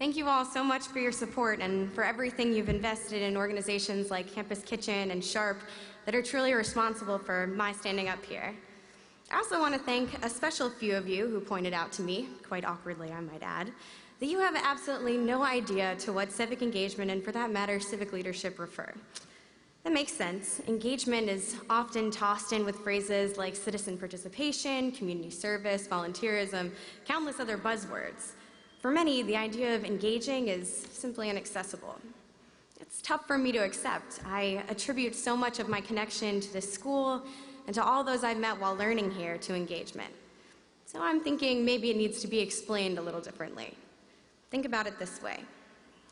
Thank you all so much for your support and for everything you've invested in organizations like Campus Kitchen and Sharp that are truly responsible for my standing up here. I also want to thank a special few of you who pointed out to me, quite awkwardly I might add, that you have absolutely no idea to what civic engagement and, for that matter, civic leadership refer. That makes sense. Engagement is often tossed in with phrases like citizen participation, community service, volunteerism, countless other buzzwords. For many, the idea of engaging is simply inaccessible. It's tough for me to accept. I attribute so much of my connection to this school and to all those I've met while learning here to engagement. So I'm thinking maybe it needs to be explained a little differently. Think about it this way.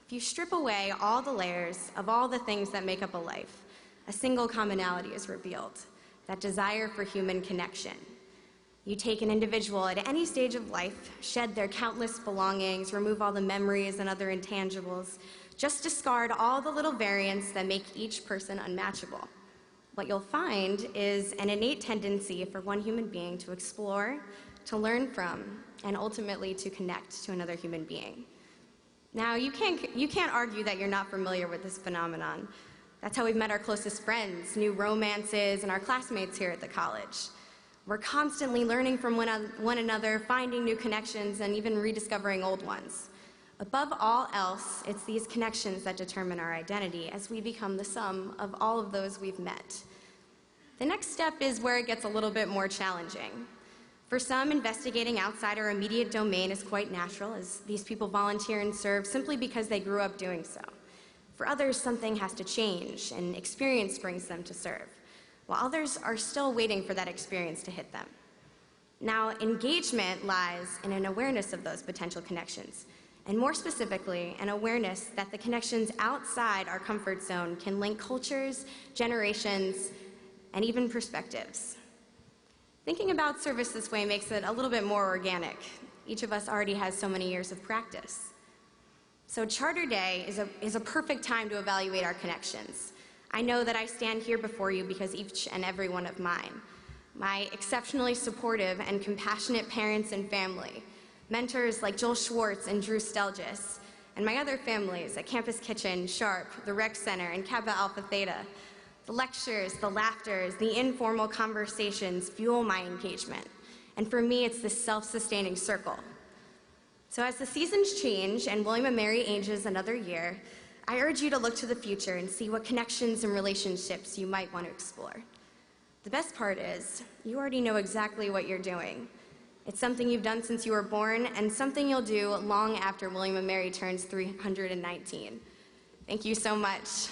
If you strip away all the layers of all the things that make up a life, a single commonality is revealed, that desire for human connection. You take an individual at any stage of life, shed their countless belongings, remove all the memories and other intangibles, just discard all the little variants that make each person unmatchable. What you'll find is an innate tendency for one human being to explore, to learn from, and ultimately to connect to another human being. Now, you can't argue that you're not familiar with this phenomenon. That's how we've met our closest friends, new romances, and our classmates here at the college. We're constantly learning from one another, finding new connections, and even rediscovering old ones. Above all else, it's these connections that determine our identity as we become the sum of all of those we've met. The next step is where it gets a little bit more challenging. For some, investigating outside our immediate domain is quite natural, as these people volunteer and serve simply because they grew up doing so. For others, something has to change, and experience brings them to serve, while others are still waiting for that experience to hit them. Now, engagement lies in an awareness of those potential connections, and more specifically, an awareness that the connections outside our comfort zone can link cultures, generations, and even perspectives. Thinking about service this way makes it a little bit more organic. Each of us already has so many years of practice. So Charter Day is a perfect time to evaluate our connections. I know that I stand here before you because each and every one of mine. My exceptionally supportive and compassionate parents and family, mentors like Joel Schwartz and Drew Stelgis, and my other families at Campus Kitchen, Sharp, the Rec Center, and Kappa Alpha Theta. The lectures, the laughters, the informal conversations fuel my engagement. And for me, it's this self-sustaining circle. So as the seasons change and William & Mary ages another year, I urge you to look to the future and see what connections and relationships you might want to explore. The best part is, you already know exactly what you're doing. It's something you've done since you were born and something you'll do long after William & Mary turns 319. Thank you so much.